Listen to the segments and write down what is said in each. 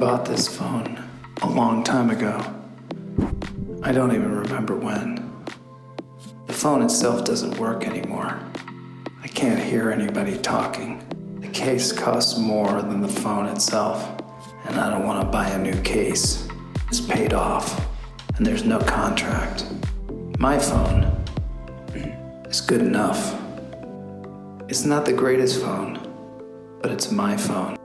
bought this phone a long time ago. I don't even remember when. The phone itself doesn't work anymore. I can't hear anybody talking. The case costs more than the phone itself, and I don't want to buy a new case. It's paid off, and there's no contract. My phone is good enough. It's not the greatest phone, but it's my phone.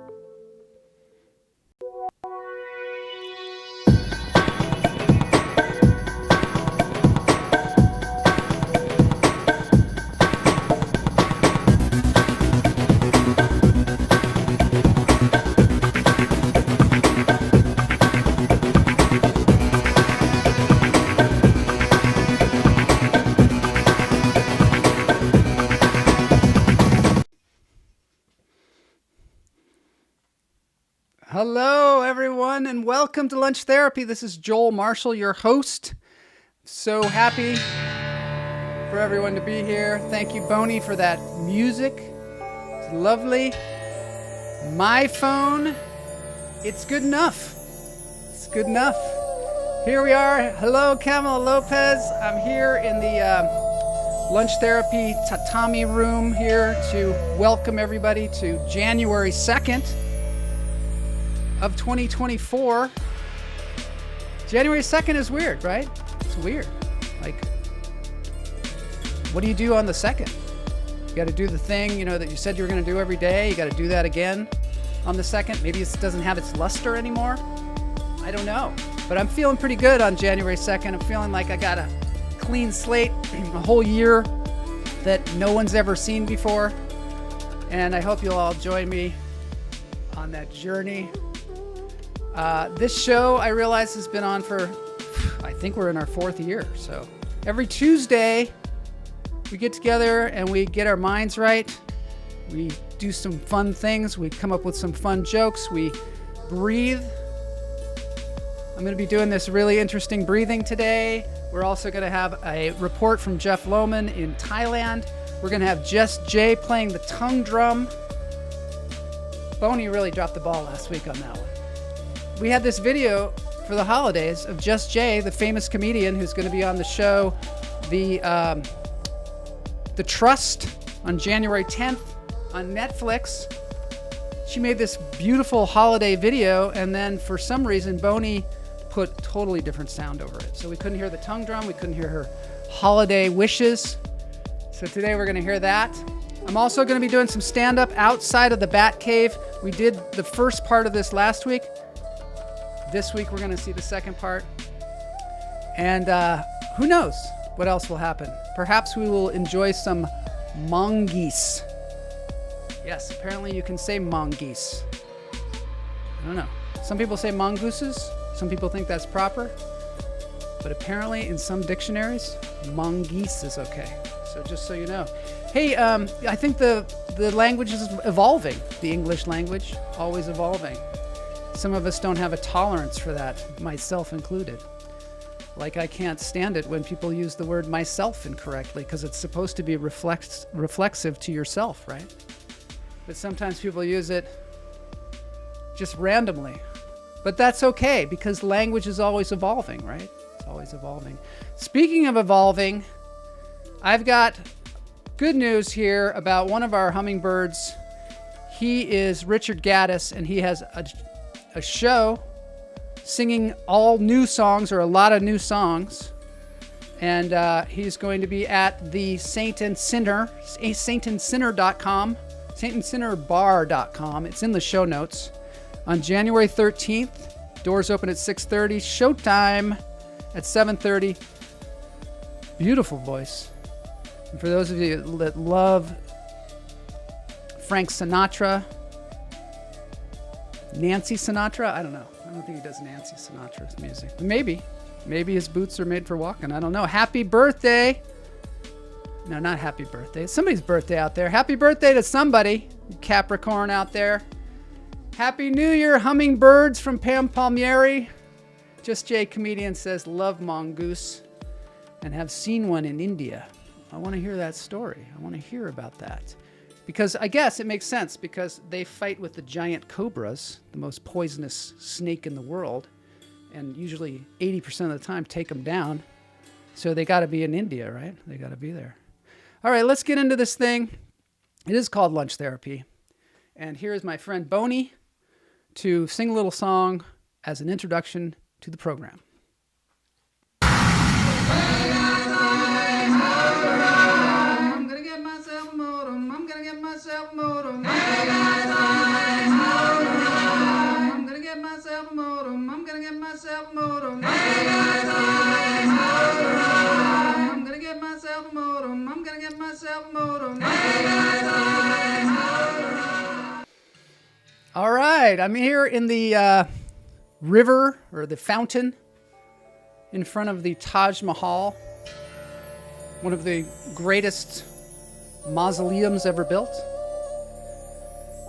Hello, everyone, and welcome to Lunch Therapy. This is Joel Marshall, your host. So happy for everyone to be here. Thank you, Boney, for that music. It's lovely. My phone, it's good enough. It's good enough. Here we are. Hello, Camila Lopez. I'm here in the Lunch Therapy tatami room here to welcome everybody to January 2nd. Of 2024. January 2nd is weird, right? It's weird. Like, what do you do on the 2nd? You got to do the thing, that you said you were going to do every day. You got to do that again on the 2nd. Maybe it doesn't have its luster anymore. I don't know. But I'm feeling pretty good on January 2nd. I'm feeling like I got a clean slate, a whole year that no one's ever seen before. And I hope you'll all join me on that journey. This show, I realize, has been on for, I think we're in our 4th year. So every Tuesday, we get together and we get our minds right. We do some fun things. We come up with some fun jokes. We breathe. I'm going to be doing this really interesting breathing today. We're also going to have a report from Jeff Lohman in Thailand. We're going to have Just J playing the tongue drum. Boney really dropped the ball last week on that one. We had this video for the holidays of Just J, the famous comedian who's going to be on the show, The Trust, on January 10th on Netflix. She made this beautiful holiday video, and then for some reason, Boney put totally different sound over it. So we couldn't hear the tongue drum. We couldn't hear her holiday wishes. So today we're going to hear that. I'm also going to be doing some stand-up outside of the Bat Cave. We did the first part of this last week. This week we're going to see the second part. And who knows what else will happen. Perhaps we will enjoy some mongoose. Yes, apparently you can say mongoose. I don't know. Some people say mongooses. Some people think that's proper. But apparently in some dictionaries, mongoose is okay. So just so you know. Hey, I think the language is evolving. The English language, always evolving. Some of us don't have a tolerance for that, myself included. Like, I can't stand it when people use the word myself incorrectly because it's supposed to be reflexive to yourself, right? But sometimes people use it just randomly. But that's okay because language is always evolving, right? It's always evolving. Speaking of evolving, I've got good news here about one of our hummingbirds. He is Richard Gaddas, and he has a show singing all new songs, or a lot of new songs. And he's going to be at the Saint and Sinner, saintandsinner.com, saintandsinnerbar.com. It's in the show notes. On January 13th, doors open at 6:30, Showtime at 7:30. Beautiful voice. And for those of you that love Frank Sinatra, Nancy Sinatra, I don't know. I don't think he does Nancy Sinatra's music. Maybe his boots are made for walking. I don't know. Happy birthday. No, not happy birthday. It's somebody's birthday out there. Happy birthday to somebody, Capricorn out there. Happy New Year, hummingbirds from Pam Palmieri. Just Jay comedian says, love mongoose and have seen one in India. I want to hear that story. I want to hear about that. Because I guess it makes sense because they fight with the giant cobras, the most poisonous snake in the world, and usually 80% of the time take them down. So they got to be in India, right? They got to be there. All right, let's get into this thing. It is called Lunch Therapy. And here is my friend Boney to sing a little song as an introduction to the program. I'm gonna get myself a modem. I'm gonna get myself a modem. I'm gonna get myself a modem. I'm gonna get myself a modem. I'm gonna get myself a modem. I'm gonna get myself a modem. All right, I'm here in the river or the fountain in front of the Taj Mahal, one of the greatest mausoleums ever built.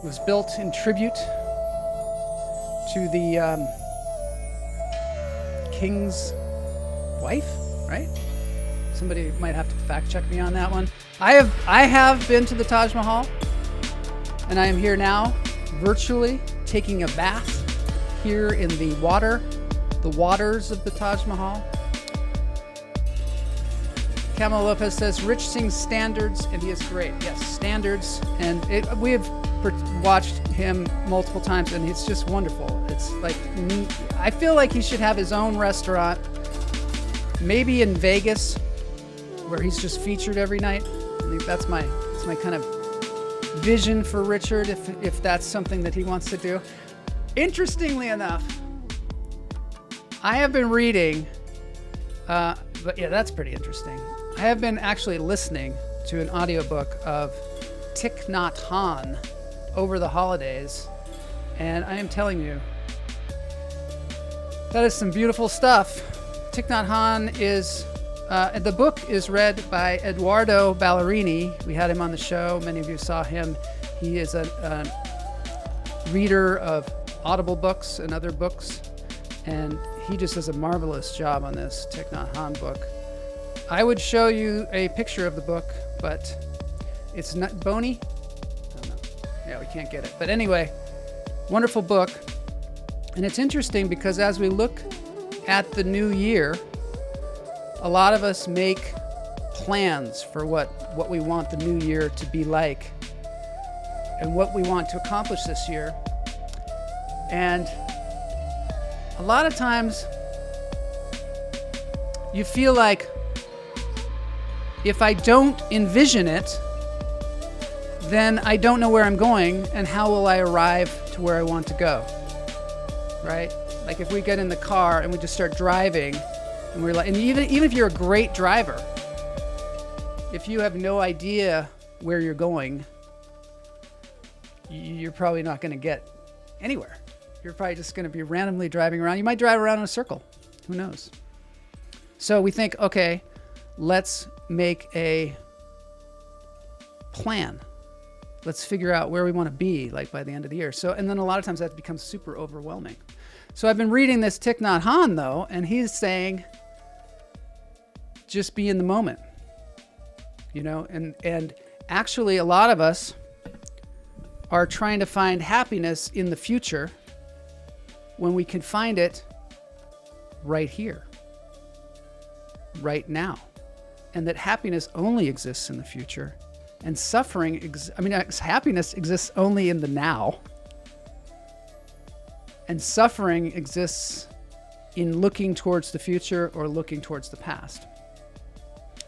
It was built in tribute to the king's wife, right? Somebody might have to fact check me on that one. I have been to the Taj Mahal, and I am here now virtually taking a bath here in the waters of the Taj Mahal. Camilo Lopez says, Rich sings standards, and he is great. Yes, standards. And we have watched him multiple times, and it's just wonderful. It's like, I feel like he should have his own restaurant, maybe in Vegas, where he's just featured every night. I think that's my kind of vision for Richard, if that's something that he wants to do. Interestingly enough, I have been reading, but yeah, that's pretty interesting. I have been actually listening to an audiobook of Thich Nhat Hanh over the holidays, and I am telling you, that is some beautiful stuff. Thich Nhat Hanh is, the book is read by Eduardo Ballerini. We had him on the show. Many of you saw him. He is a reader of Audible books and other books, and he just does a marvelous job on this Thich Nhat Hanh book. I would show you a picture of the book, but it's not bony. I don't know. Yeah, we can't get it. But anyway, wonderful book. And it's interesting because as we look at the new year, a lot of us make plans for what we want the new year to be like and what we want to accomplish this year. And a lot of times you feel like if I don't envision it, then I don't know where I'm going and how will I arrive to where I want to go, right? Like if we get in the car and we just start driving and we're like, and even if you're a great driver, if you have no idea where you're going, you're probably not going to get anywhere. You're probably just going to be randomly driving around. You might drive around in a circle. Who knows? So we think, okay, let's make a plan. Let's figure out where we want to be like by the end of the year. So, and then a lot of times that becomes super overwhelming. So I've been reading this Thich Nhat Hanh though, and he's saying, just be in the moment, you know, and actually a lot of us are trying to find happiness in the future when we can find it right here, right now. And that happiness only exists in the future, and suffering, happiness exists only in the now, and suffering exists in looking towards the future or looking towards the past.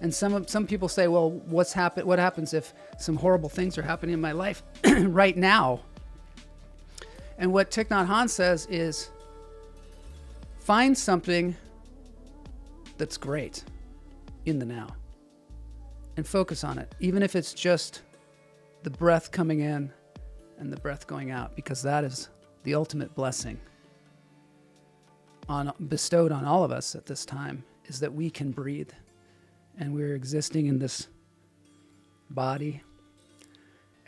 And some people say, well, what happens if some horrible things are happening in my life right now? And what Thich Nhat Hanh says is, find something that's great in the now and focus on it, even if it's just the breath coming in and the breath going out, because that is the ultimate blessing bestowed on all of us at this time, is that we can breathe and we're existing in this body.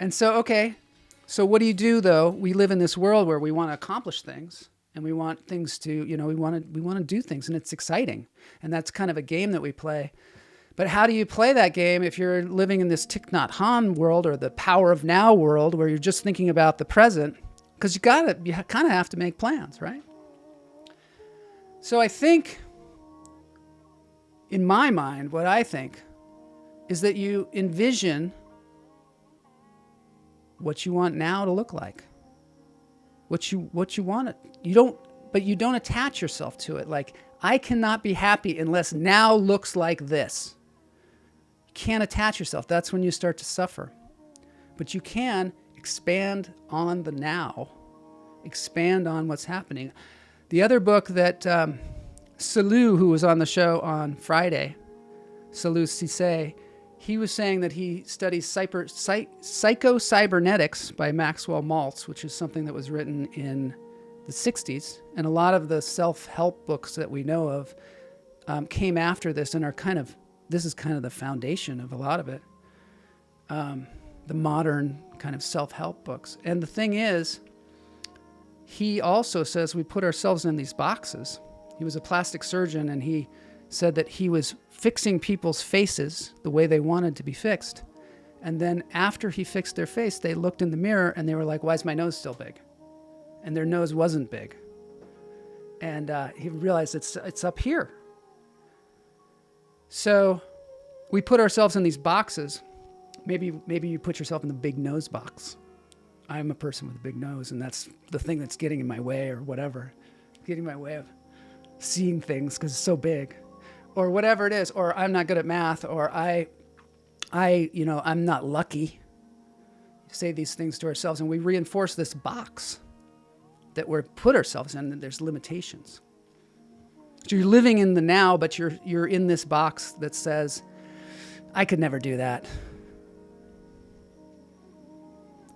And so, okay, so what do you do though? We live in this world where we want to accomplish things and we want things to, we want to do things, and it's exciting. And that's kind of a game that we play. But how do you play that game if you're living in this Thich Nhat Hanh world or the power of now world where you're just thinking about the present? Because you kind of have to make plans, right? So I think, in my mind, what I think is that you envision what you want now to look like. What you want it. But you don't attach yourself to it. Like, I cannot be happy unless now looks like this. You can't attach yourself. That's when you start to suffer. But you can expand on the now. Expand on what's happening. The other book that Salou, who was on the show on Friday, Salou Cisse, he was saying that he studies psycho-cybernetics by Maxwell Maltz, which is something that was written in the 60s. And a lot of the self-help books that we know of came after this and are this is kind of the foundation of a lot of it. The modern kind of self-help books. And the thing is, he also says we put ourselves in these boxes. He was a plastic surgeon, and he said that he was fixing people's faces the way they wanted to be fixed. And then after he fixed their face, they looked in the mirror and they were like, why is my nose still big? And their nose wasn't big. And he realized it's up here. So we put ourselves in these boxes. Maybe you put yourself in the big nose box. I'm a person with a big nose, and that's the thing that's getting in my way or whatever. Getting in my way of seeing things because it's so big. Or whatever it is, or I'm not good at math, or I'm not lucky. Say these things to ourselves, and we reinforce this box that we're put ourselves in, and there's limitations. So you're living in the now, but you're in this box that says, I could never do that.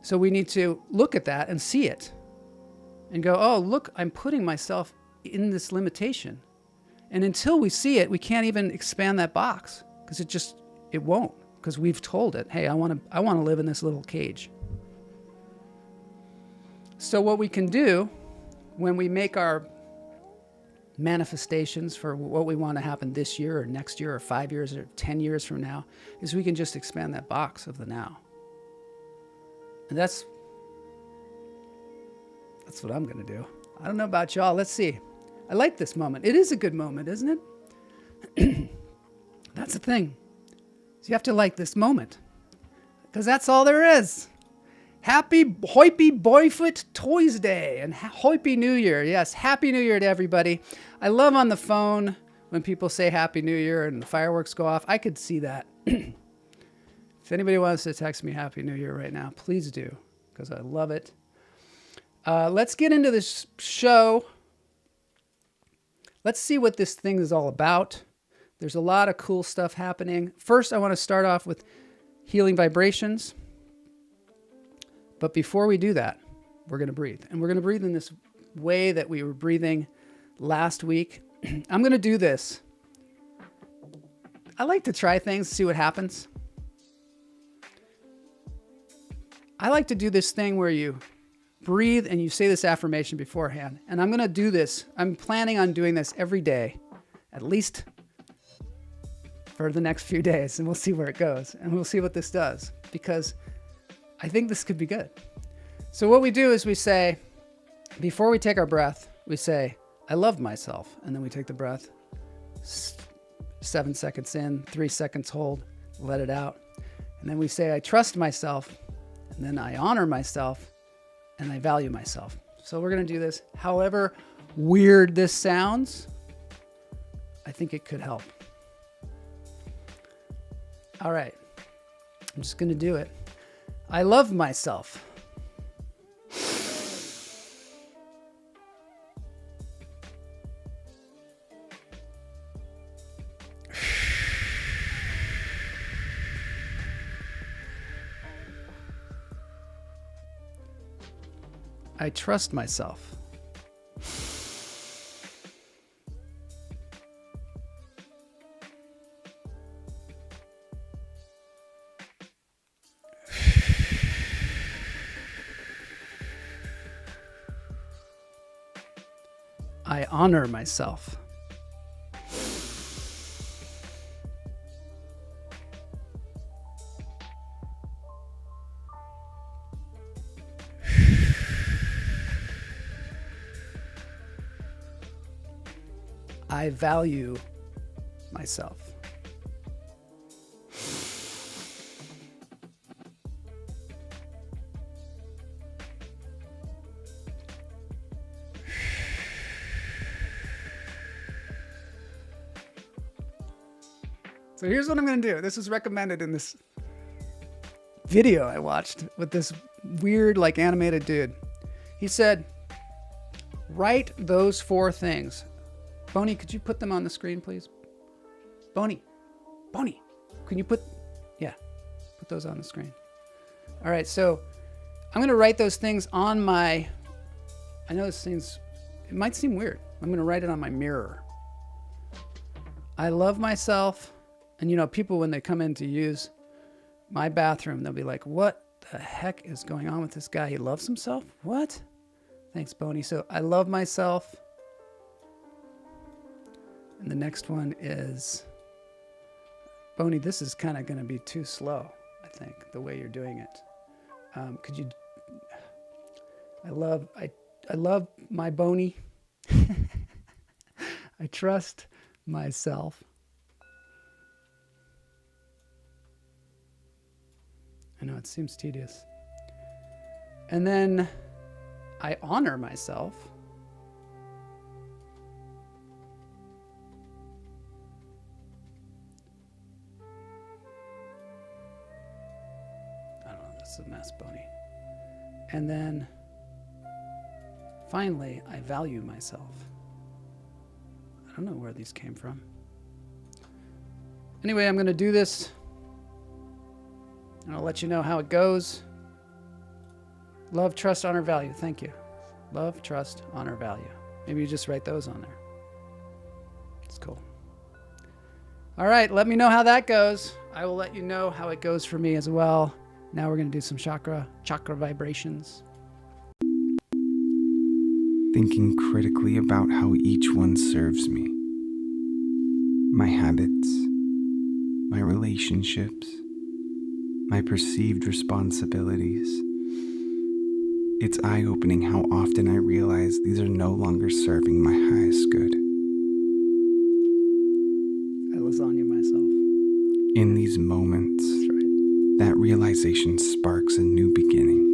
So we need to look at that and see it and go, oh, look, I'm putting myself in this limitation. And until we see it, we can't even expand that box because it won't, because we've told it, hey, I want to live in this little cage. So what we can do when we make our manifestations for what we want to happen this year or next year or 5 years or 10 years from now is we can just expand that box of the now. And that's what I'm going to do. I don't know about y'all. Let's see. I like this moment. It is a good moment, isn't it? That's the thing. So you have to like this moment. Because that's all there is. Happy Hoipy Barefoot Toys Day and Hoipy New Year. Yes, Happy New Year to everybody. I love on the phone when people say Happy New Year and the fireworks go off. I could see that. If anybody wants to text me Happy New Year right now, please do, because I love it. Let's get into this show. Let's see what this thing is all about. There's a lot of cool stuff happening. First, I want to start off with healing vibrations. But before we do that, we're going to breathe. And we're going to breathe in this way that we were breathing last week. I'm going to do this. I like to try things, see what happens. I like to do this thing where you breathe and you say this affirmation beforehand. And I'm going to do this. I'm planning on doing this every day, at least for the next few days. And we'll see where it goes. And we'll see what this does, because I think this could be good. So what we do is we say, before we take our breath, we say, I love myself. And then we take the breath, 7 seconds in, 3 seconds hold, let it out. And then we say, I trust myself. And then I honor myself. And I value myself. So we're going to do this. However weird this sounds, I think it could help. All right. I'm just going to do it. I love myself. I trust myself. I honor myself. I value myself. So here's what I'm going to do. This was recommended in this video I watched with this weird, like, animated dude. He said, write those 4 things. Boney, could you put them on the screen, please? Boney, can you put those on the screen? All right, so I'm going to write those things on my, I know this seems, it might seem weird. I'm going to write it on my mirror. I love myself. And, you know, people, when they come in to use my bathroom, they'll be like, what the heck is going on with this guy? He loves himself? What? Thanks, Boney. So I love myself. And the next one is, Boney, this is kind of going to be too slow, I think, the way you're doing it. Could you, I love my Boney. I trust myself. I know it seems tedious. And then I honor myself. I don't know, that's a mess, Boney. And then finally, I value myself. I don't know where these came from. Anyway, I'm going to do this. And I'll let you know how it goes. Love, trust, honor, value. Thank you. Love, trust, honor, value. Maybe you just write those on there. It's cool. All right, let me know how that goes. I will let you know how it goes for me as well. Now we're going to do some chakra vibrations. Thinking critically about how each one serves me. My habits, my relationships, my perceived responsibilities. It's eye-opening how often I realize these are no longer serving my highest good. I lasagna myself. In these moments, That's right. that realization sparks a new beginning.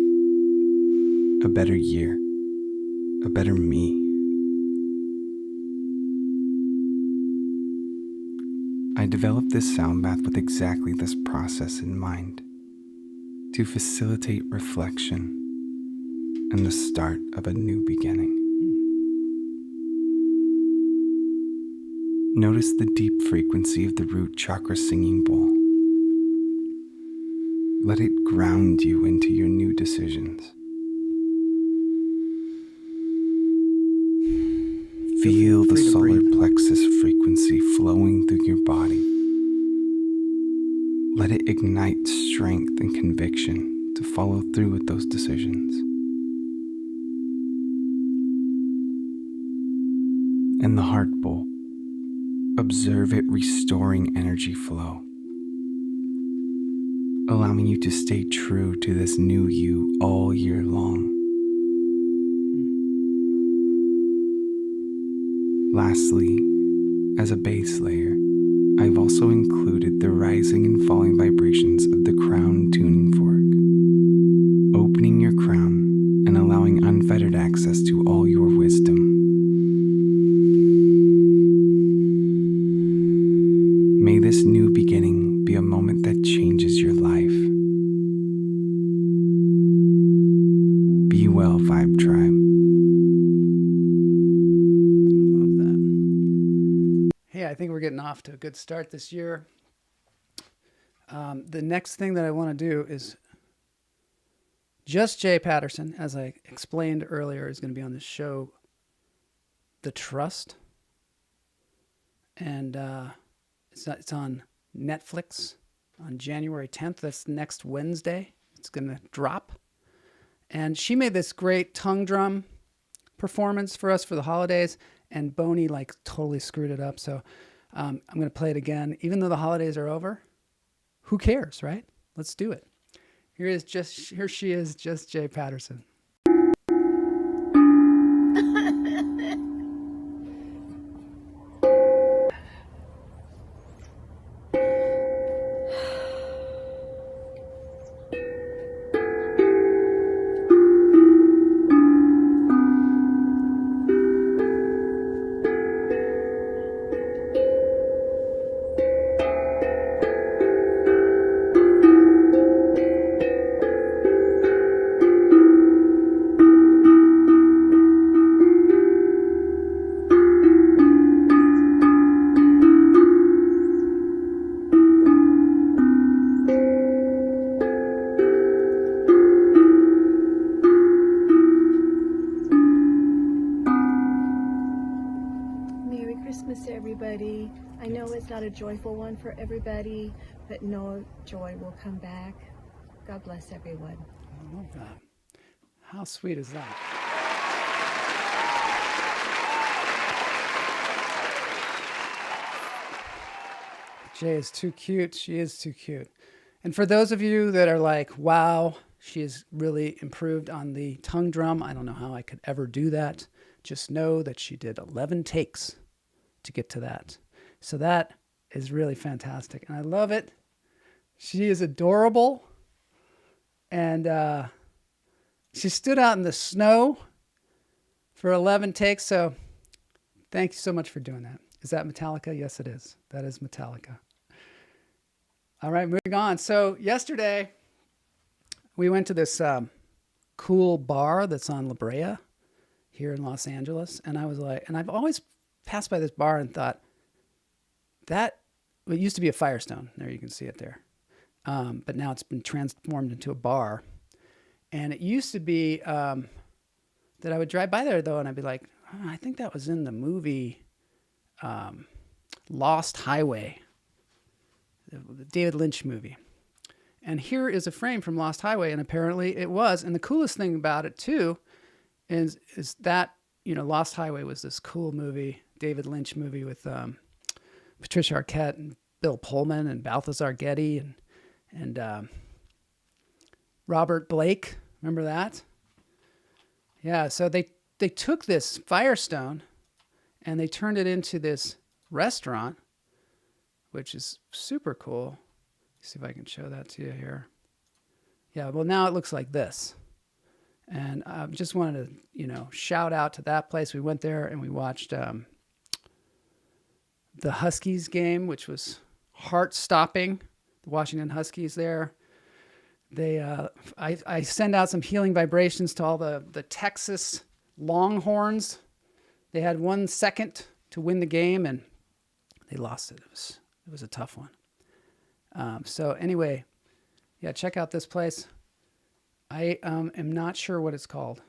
A better year. A better me. I developed this sound bath with exactly this process in mind, to facilitate reflection and the start of a new beginning. Notice the deep frequency of the root chakra singing bowl. Let it ground you into your new decisions. Feel the solar plexus frequency flowing through your body. Let it ignite strength and conviction to follow through with those decisions. And the heart bowl. Observe it restoring energy flow, allowing you to stay true to this new you all year long. Lastly, as a base layer, I've also included the rising and falling vibrations of the crown tuning fork, opening your crown and allowing unfettered access to all your wisdom. May this new beginning be a moment that changes your life. Be well, Vibe Tribe. I think we're getting off to a good start this year. The next thing that I want to do is just J Patterson, as I explained earlier, is going to be on the show, The Trust. And it's on Netflix on January 10th. That's next Wednesday. It's going to drop. And she made this great tongue drum performance for us for the holidays. And Boney totally screwed it up. So I'm going to play it again. Even though the holidays are over, who cares, right? Let's do it. Here she is, just J Patterson. Christmas, everybody. I know it's not a joyful one for everybody, but no joy will come back. God bless everyone. I love that. How sweet is that? Jay is too cute. She is too cute. And for those of you that are like, wow, she has really improved on the tongue drum. I don't know how I could ever do that. Just know that she did 11 takes to get to that. So that is really fantastic. And I love it. She is adorable. And she stood out in the snow for 11 takes. So thank you so much for doing that. Is that Metallica? Yes, it is. That is Metallica. All right, moving on. So yesterday we went to this cool bar that's on La Brea here in Los Angeles. And I was like, and I've always passed by this bar and thought that it used to be a Firestone. There, you can see it there. But now it's been transformed into a bar. And it used to be that I would drive by there, though, and I'd be like, oh, I think that was in the movie Lost Highway, the David Lynch movie. And here is a frame from Lost Highway, and apparently it was. And the coolest thing about it, too, is that, you know, Lost Highway was this cool movie, David Lynch movie with Patricia Arquette and Bill Pullman and Balthazar Getty and Robert Blake. Remember that? Yeah, so they took this Firestone and they turned it into this restaurant, which is super cool. Let's see if I can show that to you here. Yeah, well, now it looks like this. And I just wanted to, you know, shout out to that place. We went there and we watched the Huskies game, which was heart-stopping. The Washington Huskies there. They, I send out some healing vibrations to all the Texas Longhorns. They had 1 second to win the game and they lost it. It was a tough one. So anyway, yeah, check out this place. I am not sure what it's called.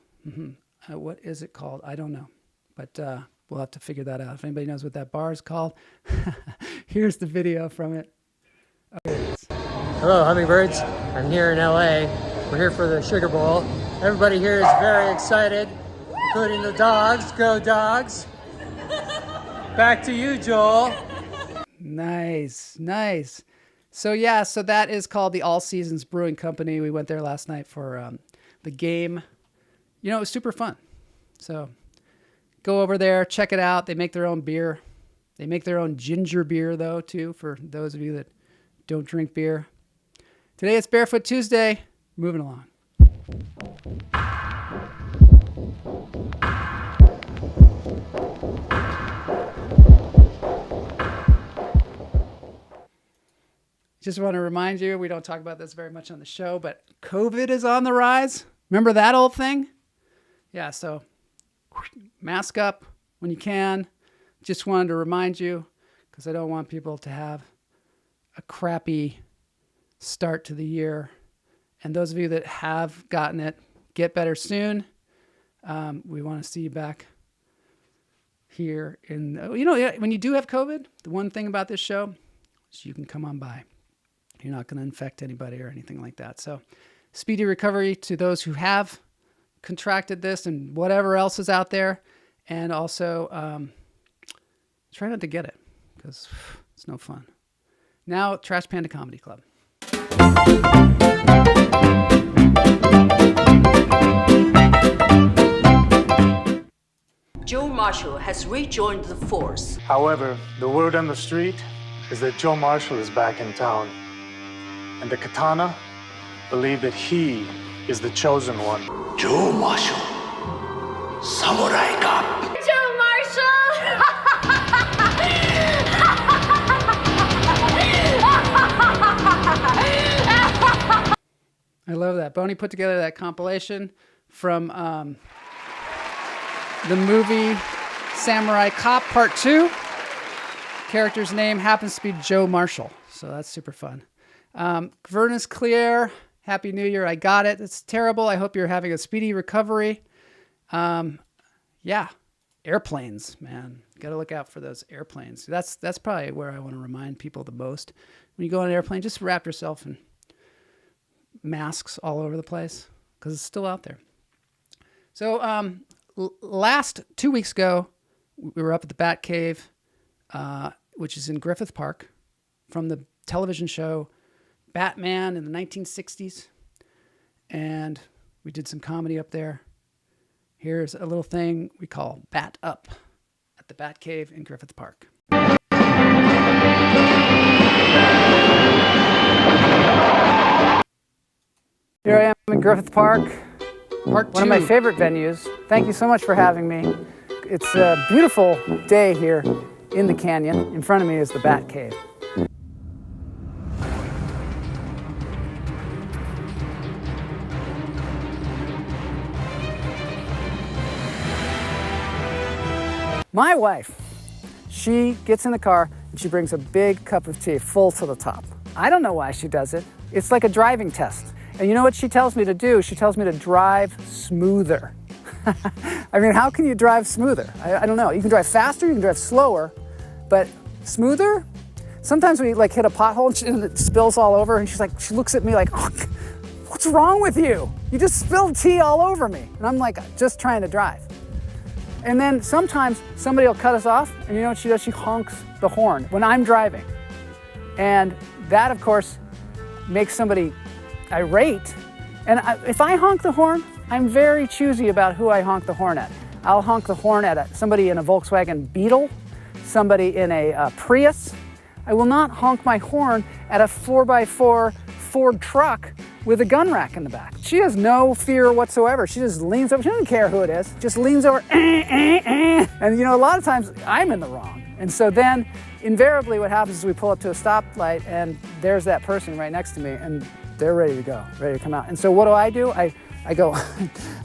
What is it called? I don't know, but we'll have to figure that out. If anybody knows what that bar is called, here's the video from it. Okay. Hello, hummingbirds. I'm here in LA. We're here for the Sugar Bowl. Everybody here is very excited, including the dogs. Go dogs. Back to you, Joel. Nice, nice. So yeah, so that is called the All Seasons Brewing Company. We went there last night for the game. You know, it was super fun. So go over there, check it out. They make their own beer. They make their own ginger beer, though, too, for those of you that don't drink beer. Today it's Barefoot Tuesday. Moving along. Just want to remind you, we don't talk about this very much on the show, but COVID is on the rise. Remember that old thing? Yeah, so mask up when you can. Just wanted to remind you, because I don't want people to have a crappy start to the year. And those of you that have gotten it, get better soon. We want to see you back here in, you know, when you do have COVID, the one thing about this show is you can come on by. You're not going to infect anybody or anything like that. So speedy recovery to those who have contracted this and whatever else is out there. And also try not to get it because it's no fun. Now, Trash Panda Comedy Club. Joe Marshall has rejoined the force. However, the word on the street is that Joe Marshall is back in town. And the Katana believe that he is the chosen one. Joe Marshall, Samurai Cop. Joe Marshall! I love that. Boney put together that compilation from the movie Samurai Cop Part 2. Character's name happens to be Joe Marshall. So that's super fun. Vernus Clear, Happy New Year. I got it. It's terrible. I hope you're having a speedy recovery. Yeah, airplanes, man. got to look out for those airplanes. That's probably where I want to remind people the most. When you go on an airplane, just wrap yourself in masks all over the place because it's still out there. So last 2 weeks ago, we were up at the Bat Cave, which is in Griffith Park, from the television show Batman in the 1960s. And we did some comedy up there. Here's a little thing we call Bat Up at the Bat Cave in Griffith Park. Here I am in Griffith Park, one of my favorite venues. Thank you so much for having me. It's a beautiful day here in the canyon. In front of me is the Bat Cave. My wife, she gets in the car and she brings a big cup of tea full to the top. I don't know why she does it. It's like a driving test. And you know what she tells me to do? She tells me to drive smoother. I mean, how can you drive smoother? I don't know. You can drive faster, you can drive slower, but smoother? Sometimes we like hit a pothole and it spills all over and she looks at me like, oh, what's wrong with you? You just spilled tea all over me. And I'm like, just trying to drive. And then sometimes somebody will cut us off, and you know what she does? She honks the horn when I'm driving. And that, of course, makes somebody irate. And if I honk the horn, I'm very choosy about who I honk the horn at. I'll honk the horn at somebody in a Volkswagen Beetle, somebody in a Prius. I will not honk my horn at a 4x4 Ford truck with a gun rack in the back. She has no fear whatsoever. She just leans over. She doesn't care who it is. Just leans over. And you know, a lot of times I'm in the wrong. And so then invariably what happens is we pull up to a stoplight and there's that person right next to me and they're ready to go, ready to come out. And so what do? I go,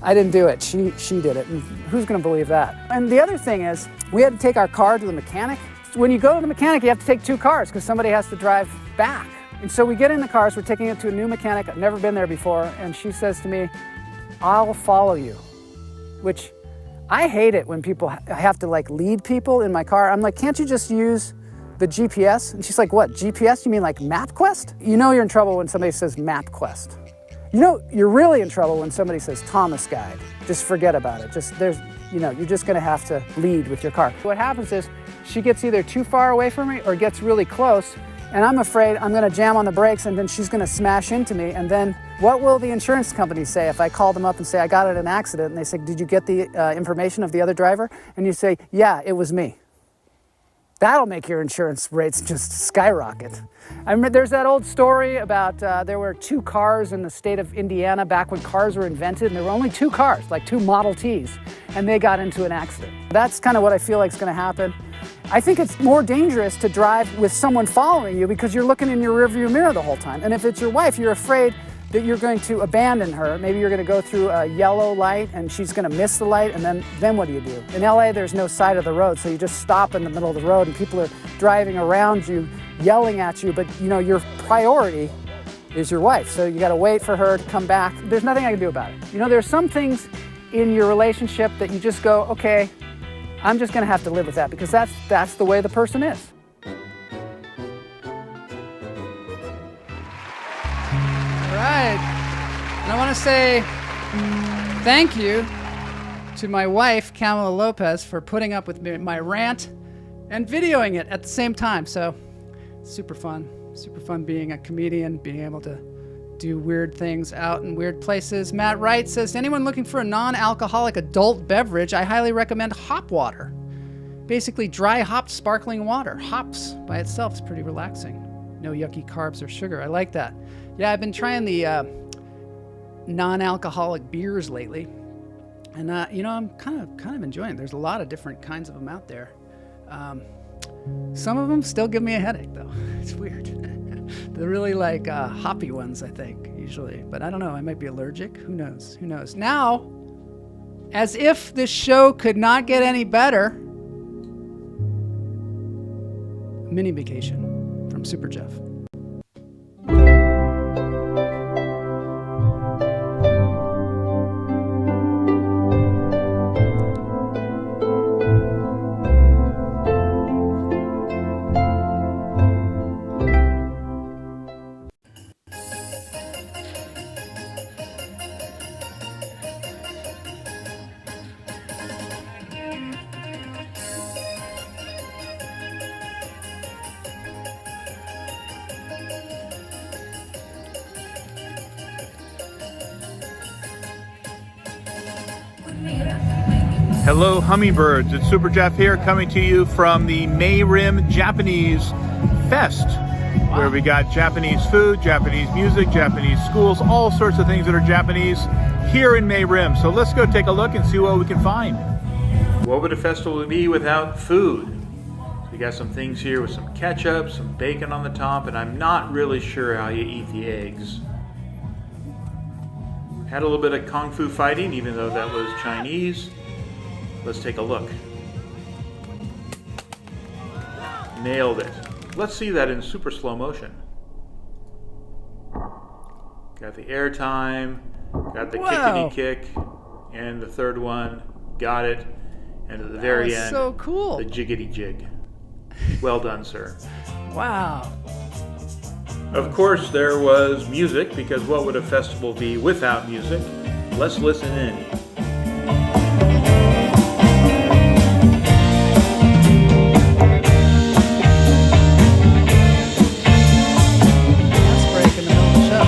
I didn't do it. She did it. And who's going to believe that? And the other thing is we had to take our car to the mechanic. When you go to the mechanic, you have to take two cars because somebody has to drive back. And so we get in the cars, we're taking it to a new mechanic. I've never been there before. And she says to me, I'll follow you, which I hate it when people have to like lead people in my car. I'm like, can't you just use the GPS? And she's like, what, GPS? You mean like MapQuest? You know you're in trouble when somebody says MapQuest. You know you're really in trouble when somebody says Thomas Guide. Just forget about it. You're just gonna have to lead with your car. What happens is she gets either too far away from me or gets really close, and I'm afraid I'm gonna jam on the brakes and then she's gonna smash into me, and then what will the insurance company say if I call them up and say I got in an accident, and they say, did you get the information of the other driver? And you say, yeah, it was me. That'll make your insurance rates just skyrocket. I remember there's that old story about there were two cars in the state of Indiana back when cars were invented, and there were only two cars, like two Model Ts, and they got into an accident. That's kind of what I feel like is going to happen. I think it's more dangerous to drive with someone following you because you're looking in your rearview mirror the whole time. And if it's your wife, you're afraid that you're going to abandon her. Maybe you're going to go through a yellow light and she's going to miss the light, and then what do you do? In LA, there's no side of the road, so you just stop in the middle of the road and people are driving around you, yelling at you, but you know your priority is your wife, so you got to wait for her to come back. There's nothing I can do about it. You know, there's some things in your relationship that you just go, okay, I'm just going to have to live with that because that's the way the person is. All right, and I want to say thank you to my wife, Kamala Lopez, for putting up with my rant and videoing it at the same time. So super fun being a comedian, being able to do weird things out in weird places. Matt Wright says, anyone looking for a non-alcoholic adult beverage, I highly recommend hop water. Basically dry hopped sparkling water. Hops by itself is pretty relaxing. No yucky carbs or sugar. I like that. Yeah, I've been trying the non-alcoholic beers lately. And I'm kind of enjoying it. There's a lot of different kinds of them out there. Some of them still give me a headache though. It's weird. They're really like hoppy ones, I think, usually. But I don't know, I might be allergic. Who knows? Now, as if this show could not get any better, Minivacation from SuperJeff. Hello, hummingbirds. It's SuperJeff here, coming to you from the Mayrim Japanese Fest, where we got Japanese food, Japanese music, Japanese schools, all sorts of things that are Japanese here in Mayrim. So let's go take a look and see what we can find. What would a festival be without food? We got some things here with some ketchup, some bacon on the top, and I'm not really sure how you eat the eggs. Had a little bit of kung fu fighting, even though that was Chinese. Let's take a look. Nailed it. Let's see that in super slow motion. Got the airtime, got the kickity kick, and the third one, got it. And at the very end, so cool. The jiggity jig. Well done, sir. Wow. Of course, there was music, because what would a festival be without music? Let's listen in. Dance break in the middle of the show.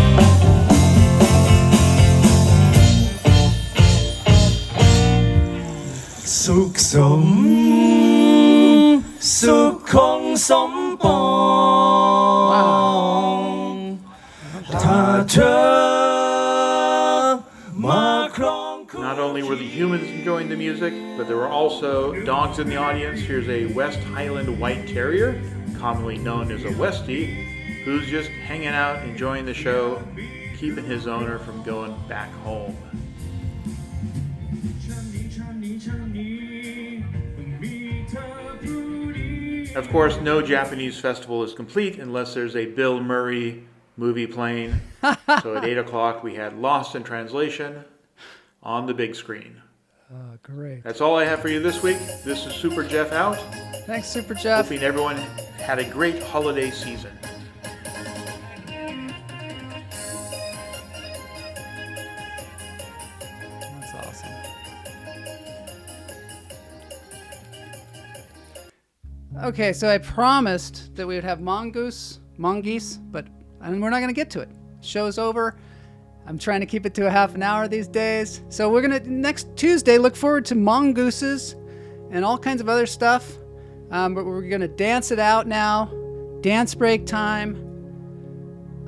สุขสมสุขคงสมปองถ้าเธอมาครอง Not only were the humans enjoying the music, but there were also dogs in the audience. Here's a West Highland White Terrier, commonly known as a Westie, who's just hanging out, enjoying the show, keeping his owner from going back home. Of course, no Japanese festival is complete unless there's a Bill Murray movie playing. So at 8 o'clock, we had Lost in Translation on the big screen. Oh, great. That's all I have for you this week. This is SuperJeff out. Thanks, SuperJeff. Hoping everyone had a great holiday season. That's awesome. Okay, so I promised that we would have mongoose, but we're not going to get to it. Show's over. I'm trying to keep it to a half an hour these days. So we're going to, next Tuesday, look forward to mongooses and all kinds of other stuff. But we're going to dance it out now. Dance break time.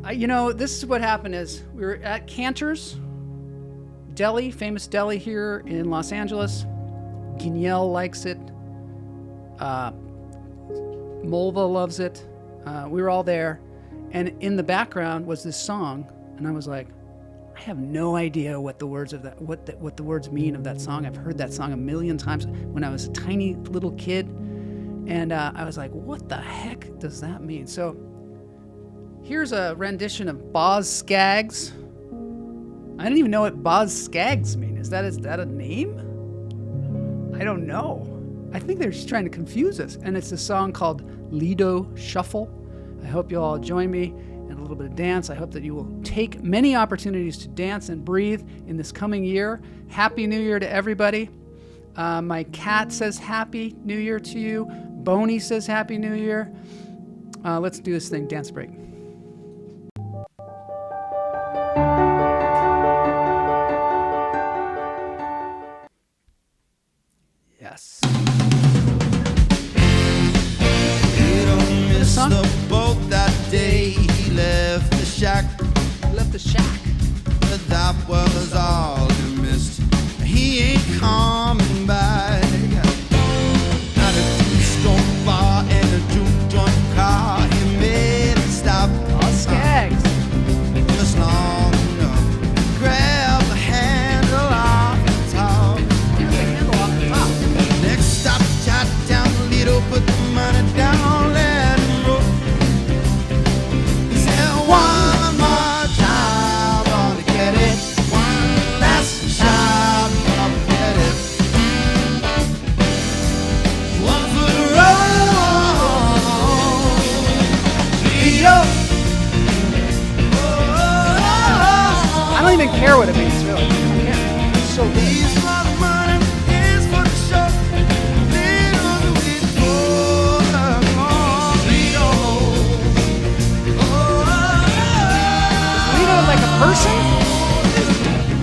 This is what happened is we were at Cantor's Deli, famous deli here in Los Angeles. Gemmell likes it. Mulva loves it. We were all there. And in the background was this song. And I was like, I have no idea what the words of that, what the words mean of that song. I've heard that song a million times when I was a tiny little kid, and I was like, what the heck does that mean? So here's a rendition of Boz Scaggs. I didn't even know what Boz Scaggs mean. Is that a name? I don't know. I think they're just trying to confuse us. And it's a song called Lido Shuffle. I hope you all join me and a little bit of dance. I hope that you will take many opportunities to dance and breathe in this coming year. Happy New Year to everybody. My cat says Happy New Year to you. Boney says Happy New Year. Let's do this thing, dance break. Yes. Missed the boat that day. He left the shack. But that was all he missed. He ain't coming back. At a two-stone bar and a two-ton car, he made it stop. All Scaggs. Just long enough. Grab the handle off the top. Next stop, Chinatown, Toledo, put the money down, let him roll. He said, one more time, gonna get it. One last shot, gonna get it. One for the road. Toledo. I don't even care what it means, really. I don't care. It's so good. He's for the money, he's for the show. Little we go, Lido. Lido like a person?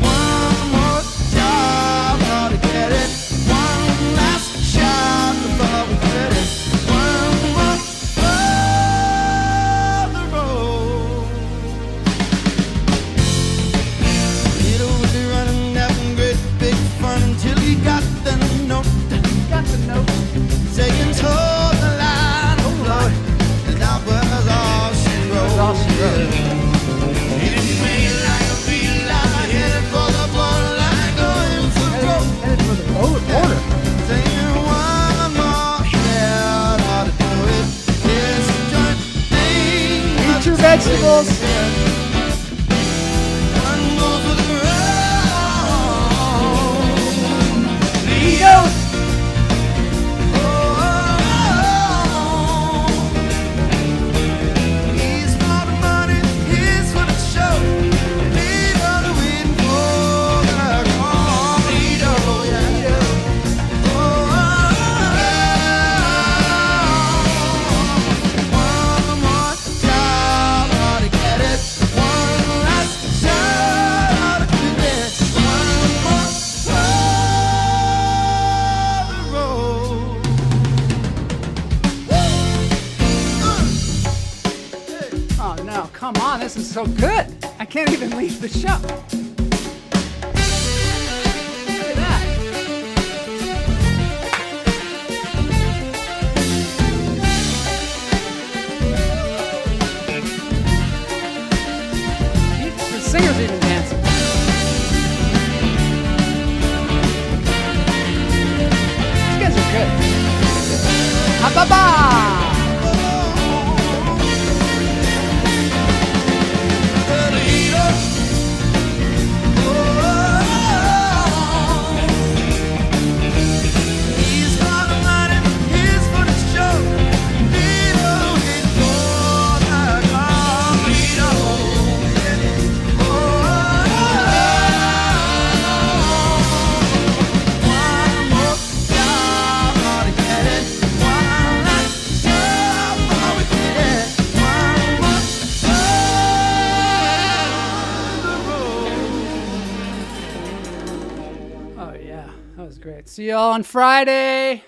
One more job, gonna get it. One festivals. One more for the road. He goes. He's for the money, he's for the show. Lido the wind for the call. Lido, Lido. One more time, how to get it. One last shot, how to get it. One more for the road. Oh no, come on, this is so good. I can't even leave the show. Look at that. The singer's even dancing. These guys are good. Ha ba ba! He's for the money, he's for the show. Lido, he's for the call. Lido, one more job, how to get it. One last job, how we get it. One more for the road. Oh yeah, that was great. See y'all on Friday.